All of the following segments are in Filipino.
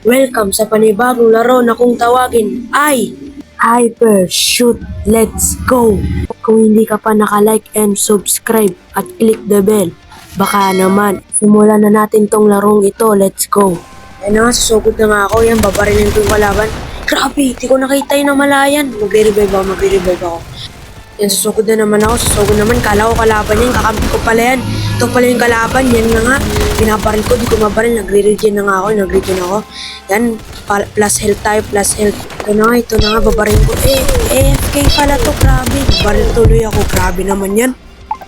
Welcome sa panibagong laro na kung tawagin ay Hyper Shoot. Let's go! Kung hindi ka pa naka-like and subscribe at click the bell, baka naman, simulan na natin tong larong ito. Let's go! Ayun na nga, susugod na nga ako. Yan, babarilin ko yung kalaban. Grabe, di ko nakita yung namalayan. Magre-revive ako. Yan, susugod na naman ako. Susugod naman, kala ko kalaban yan. Kakampi ko pala yan. Ito pala yung kalaban. Yan na nga. Binabaril ko, di ko mabaril. Nagre-regen na nga ako. Yan, plus health tayo, plus health. Ito na nga, babaril ko. AFK pala to, grabe. Babaril tuloy ako, grabe naman yan.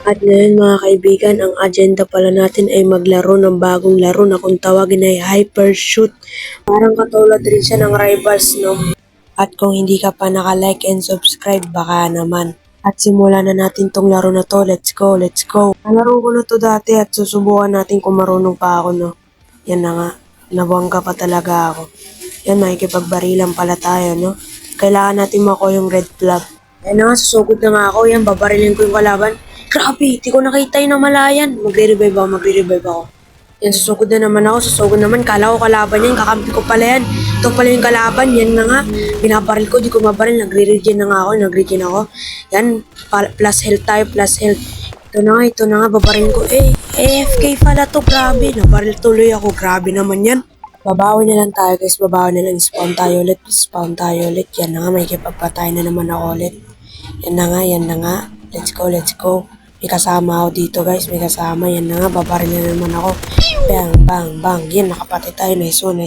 At ngayon mga kaibigan, ang agenda pala natin ay maglaro ng bagong laro na kung tawagin ay Hyper Shoot. Parang katulad rin siya ng Rivals, no? At kung hindi ka pa naka-like and subscribe, baka naman. At simulan na natin tong laro na to. Let's go, let's go. Nalaro ko na to dati at susubukan natin kung marunong pa ako, no? Yan na nga. Nabangga pa talaga ako. Yan, makikipagbarilan pala tayo, no? Kailangan natin makuha yung red flag. Yan na nga, susugod na nga ako. Yan, babarilin ko yung kalaban. Grabe, di ko nakita yung namalayan. Magre-revive ako. Yan, susugod na naman. Kala ko kalaban yan, kakampi ko pala yan. Ito pala yung kalaban, yan na nga. Binabaril ko, di ko mabaril. Nagre-regen ako. Yan, plus health tayo, plus health. Ito na nga, babaril ko. AFK pala to, grabe. Nabaril tuloy ako, grabe naman yan. Babawi na lang tayo guys, spawn tayo ulit. Yan na nga, may kipagpatay na naman ako ulit. Yan na nga. Let's go. May kasama ako dito guys, yan na nga, babaril na naman ako. Bang. Yan, nakapatay tayo, nice one.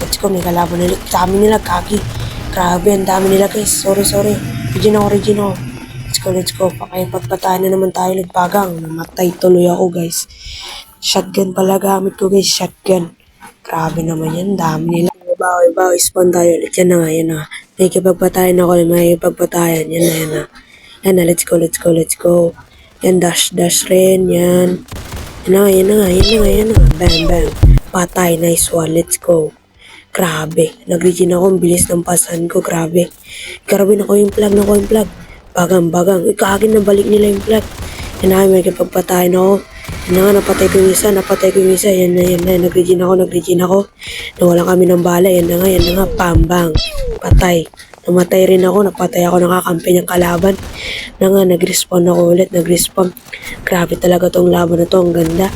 Let's go, may kalaban ulit. Dami nila, kaki. Grabe, ang dami nila guys, sorry. Regen ako. Let's go. Pakipagpatay na naman tayo ulit, bagang. Namatay tuloy ako guys. Shotgun pala gamit ko guys, shotgun. Grabe naman yan, dami nila. Bawi, spawn tayo ulit. Yan na nga. May kipagpatayan ako, yan na. Yan na, let's go. Yan, dash rin, yan. Yan na nga. Bang. Patay, nice one, let's go. Grabe, nag-regen ako, ang bilis ng pasan ko, grabe. Grabe, nakuha yung flag. Bagang. Ikagin na balik nila yung flag. Yan na, may kipagpatayan ako. Yan na nga, napatay ko yung isa. Yan na, nag-regen ako. Nawalan kami ng bala, yan na nga, bang. Patay. Namatay rin ako, napatay ako, nakakampi ng kalaban. Nag-respawn ako ulit, Grabe talaga tong laban na to, ang ganda.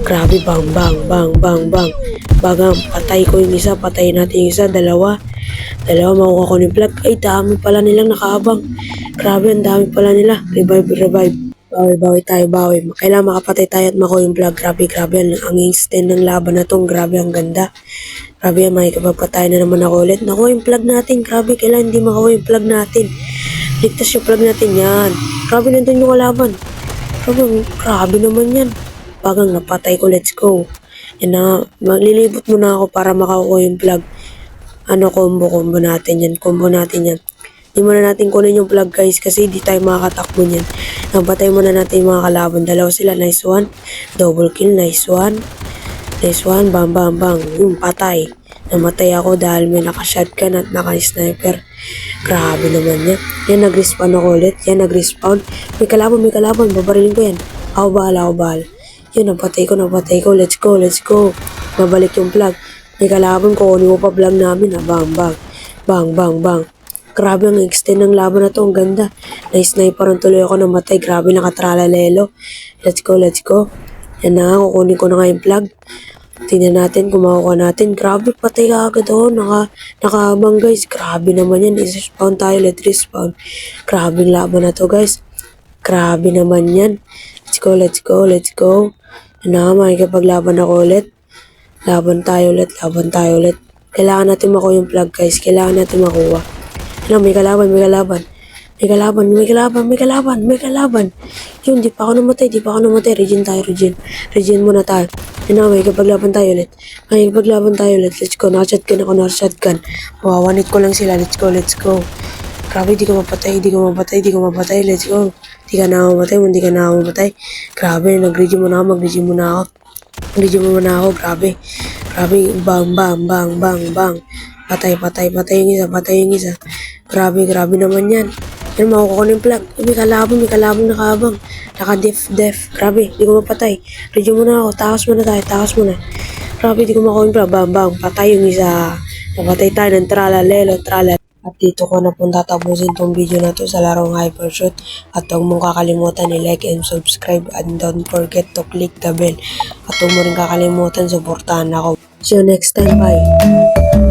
Grabe, bang. Bagang, patay ko yung isa, patayin natin yung isa, dalawa, makuha ko yung flag. Ay, dami pala nilang nakaabang. Grabe, ang dami pala nila. Revive. Bawi tayo. Kailangan makapatay tayo at makuha yung flag. Grabe, ang extend ng laban na tong, grabe, ang ganda. Grabe, makikipagpatay na naman ako ulit. Nakuha yung flag natin. Grabe, kailangan hindi makuha yung flag natin. Ligtas yung flag natin yan. Grabe, nandun yung kalaban. Grabe naman yan. Bagang napatay ko, let's go. Yan na, maglilibot muna ako para makakuha yung flag. Combo natin yan. Di muna natin kunin yung flag guys kasi di tayo makakatakbo niyan. Napatay muna natin yung mga kalaban. Dalawa sila, nice one. Double kill, nice one. Bang. Yung patay. Namatay ako dahil may naka-shotgun at naka-sniper. Grabe naman yan. Yan, nag-respawn ako ulit. May kalaban. Babarilin ko yan. Ako bahala. Yun, napatay ko. Let's go. Babalik yung flag. May kalaban ko. Kunin mo pa flag namin. Bang. Grabe, ang extend ng laban na to. Ang ganda. Na-sniperan tuloy ako, namatay. Grabe, nakatralalelo. Let's go. Yan na nga, kukunin ko na nga yung flag. Tingnan natin kung makukuha natin. Grabe, patay ka agad ako. Nakaabang guys. Grabe naman yan. Isa-spawn tayo, let's respawn. Grabe yung laban na to guys. Grabe naman yan. Let's go. Yan na nga, makikipaglaban ako ulit. Laban tayo ulit. Kailangan natin makuha yung flag guys. May kalaban. Yun, di pa ako namatay. Regen tayo. Regen muna tayo. May kapaglaban tayo ulit. Let's go. Naka-shotgun. Mawawanit ko lang sila. Let's go. Grabe, di ko mapatay. Let's go. Di ka na mamatay. Grabe, nag-regen muna ako. Grabe. Bang. Patay yung isa. Grabe naman yan. Yan, makukuha ko ng flag. May kalabang nakaabang. Naka-def. Grabe, di ko mapatay. Regen muna ako. Takas muna. Grabe, di ko makuha bang bang. Patay yung isa. Napatay tayo ng tralalelo, tralala. At dito ko na pong tatapusin tong video na to sa larong Hypershoot. At huwag mong kakalimutan i-like and subscribe and don't forget to click the bell. At huwag mo rin kakalimutan suportahan ako. See you next time, bye!